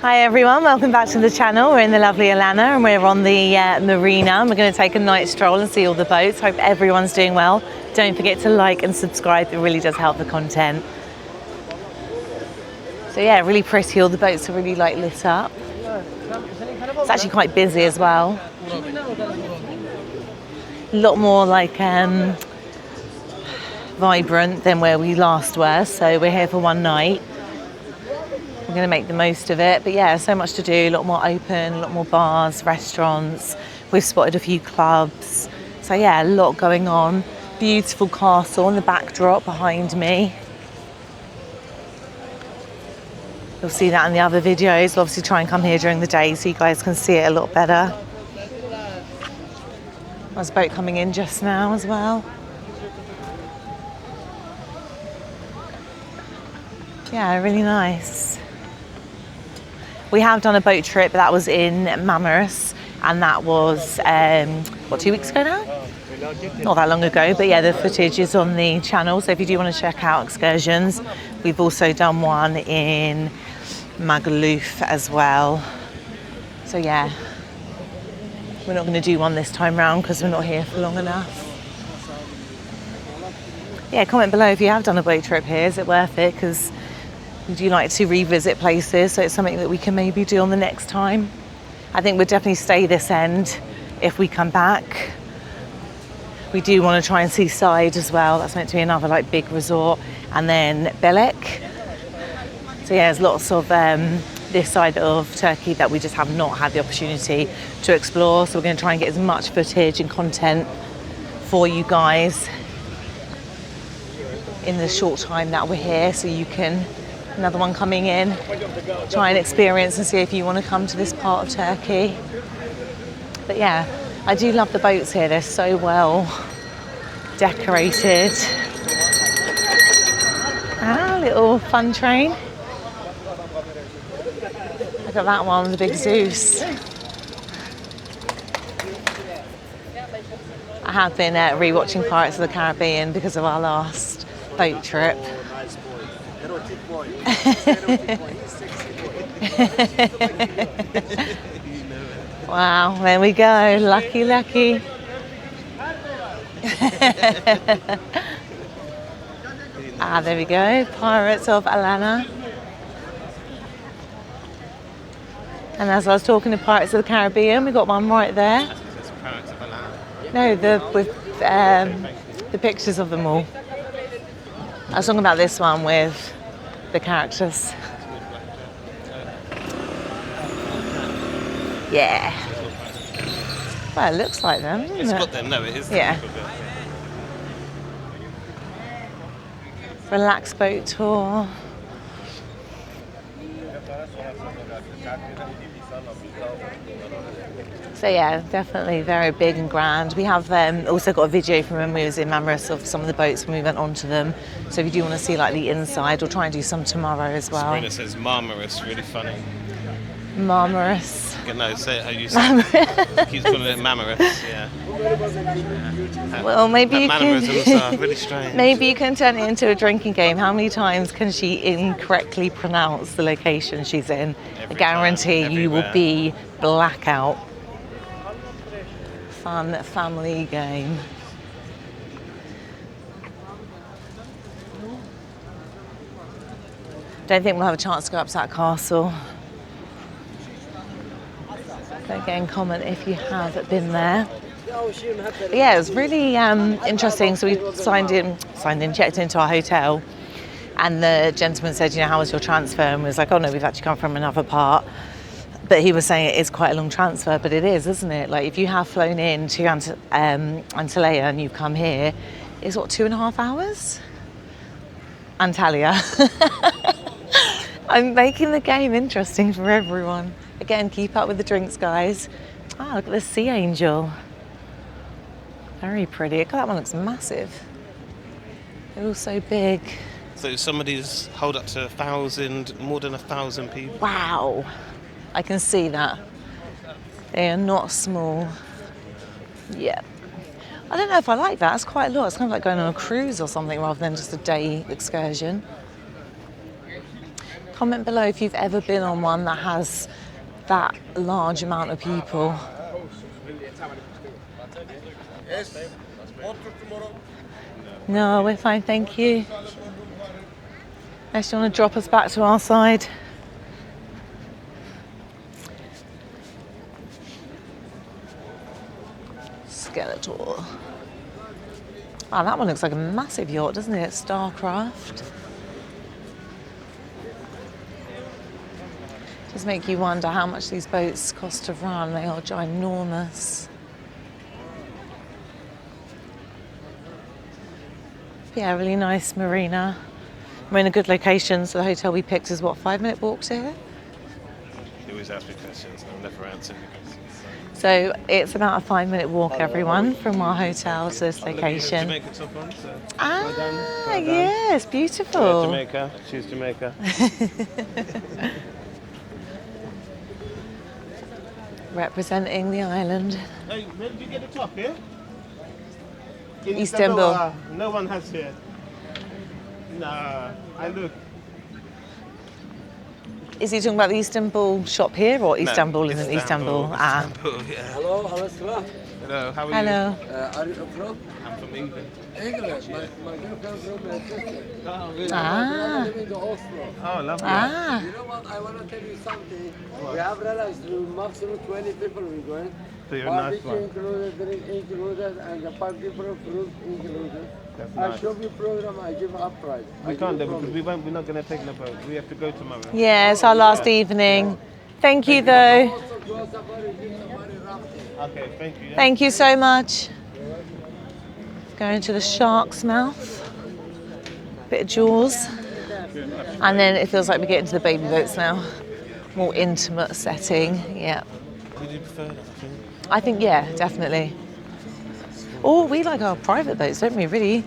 Hi everyone, welcome back to the channel. We're in the lovely Alanya and we're on the marina. And we're going to take a night stroll and see all the boats. Hope everyone's doing well. Don't forget to like and subscribe, it really does help the content. So yeah, really pretty, all the boats are really lit up. It's actually quite busy as well. A lot more vibrant than where we last were, so we're here for one night. We're going to make the most of it, but yeah, so much to do, a lot more open, a lot more bars, restaurants. We've spotted a few clubs, so yeah, a lot going on. Beautiful castle in the backdrop behind me. You'll see that in the other videos. We'll obviously try and come here during the day so you guys can see it a lot better. There's a boat coming in just now as well. Yeah, really nice. We have done a boat trip, but that was in Marmaris, and that was, 2 weeks ago now? Not that long ago, but yeah, the footage is on the channel, so if you do want to check out excursions. We've also done one in Magaluf as well. So yeah, we're not going to do one this time round because we're not here for long enough. Yeah, comment below if you have done a boat trip here. Is it worth it? Because we do like to revisit places, so it's something that we can maybe do on the next time. I think we'll definitely stay this end if we come back. We do want to try and see Side as well. That's meant to be another big resort. And then Belek. So yeah, there's lots of this side of Turkey that we just have not had the opportunity to explore. So we're going to try and get as much footage and content for you guys in the short time that we're here, so you can, another one coming in, try and experience and see if you want to come to this part of Turkey. But yeah, I do love the boats here. They're so well decorated. Little fun train. Look at that one, the big Zeus. I have been re-watching Pirates of the Caribbean because of our last boat trip. Wow, there we go. Lucky, lucky. There we go. Pirates of Alanya. And as I was talking to Pirates of the Caribbean, we got one right there. Pirates of Alanya. No, with the pictures of them all. I was talking about this one with the characters. Yeah. Well, it looks like them, doesn't it? It's got them, no, it is. Yeah. Relaxed boat tour. So yeah, definitely very big and grand. We have also got a video from when we was in Marmaris of some of the boats when we went onto them. So if you do want to see the inside, we'll try and do some tomorrow as well. Sabrina says Marmaris, really funny. Marmaris. No, say it how you say it. Keeps calling it Marmaris, yeah. Well, maybe you mannerisms can. are really strange. Maybe you can turn it into a drinking game. How many times can she incorrectly pronounce the location she's in? I guarantee you will be blackout. Fun family game. Don't think we'll have a chance to go up to that castle. So again, comment if you have been there. But yeah, it was really interesting. So we checked into our hotel, and the gentleman said, how was your transfer? And we was like, oh no, we've actually come from another part. But he was saying it is quite a long transfer, but it is, isn't it? If you have flown in to Antalya and you've come here, it's 2.5 hours? Antalya. I'm making the game interesting for everyone. Again, keep up with the drinks, guys. Look at this sea angel. Very pretty. God, that one looks massive. They're all so big. So some of these hold up to 1,000, more than 1,000 people. Wow. I can see that. They are not small. Yeah. I don't know if I like that. It's quite a lot. It's kind of like going on a cruise or something rather than just a day excursion. Comment below if you've ever been on one that has that large amount of people. No, we're fine, thank you. Unless you want to drop us back to our side. Skeletor. Wow, that one looks like a massive yacht, doesn't it? Starcraft. Just make you wonder how much these boats cost to run. They are ginormous. Yeah, really nice marina. We're in a good location, so the hotel we picked is what, 5-minute walk to here? You always ask me questions, and I'll never answer your questions. So it's about a 5-minute walk, everyone, from our hotel to this location. Jamaica top on, so Ah, well done. yes, beautiful. Jamaica, choose Jamaica. Representing the island. Hey, where did you get the top here? In Istanbul. No one has here. Nah, I look. Is he talking about the Istanbul shop here, or Istanbul isn't Istanbul? Ah. Istanbul, yeah. Hello, hello. Hello, how are you? Hello. Are you from? I'm from England. England. My girlfriend from Manchester. Oh, really? Ah. I live in Oslo. Oh, lovely. Ah. You know what? I want to tell you something. We have realized maximum 20 people we're going. So you're a nice Barbecue one. included, drink included, and the 5 different fruit included. That's I nice. show you program, I give up price. We can't do because we're not going to take the boat. We have to go tomorrow. Yeah, it's our last evening. Thank you, though. Also, do a safari, do safari rafting. Okay, thank you. Yeah? Thank you so much. Going to the Shark's Mouth. Bit of Jaws. And then it feels like we're getting to the baby boats now. More intimate setting, yeah. Would you prefer that, I think, yeah, definitely. Oh, we like our private boats, don't we, really?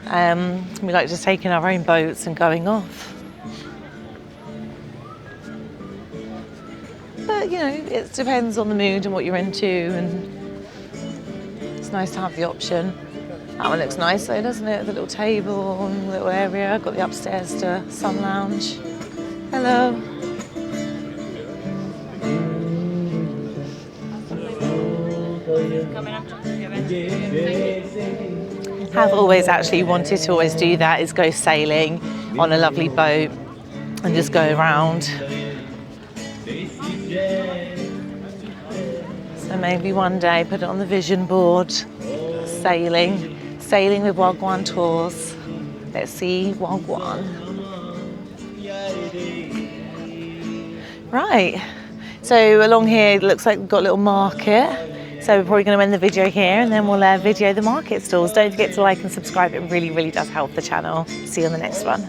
We like just taking our own boats and going off. But, you know, it depends on the mood and what you're into, and it's nice to have the option. That one looks nice though, doesn't it? The little table and little area. Got the upstairs to sun lounge. Hello. Have always actually wanted to always do that, is go sailing on a lovely boat and just go around. So maybe one day put it on the vision board. Sailing with Wagwan Tours. Let's see Wagwan. Right, so along here it looks like we've got a little market. So we're probably going to end the video here, and then we'll video the market stalls. Don't forget to like and subscribe. It really, really does help the channel. See you on the next one.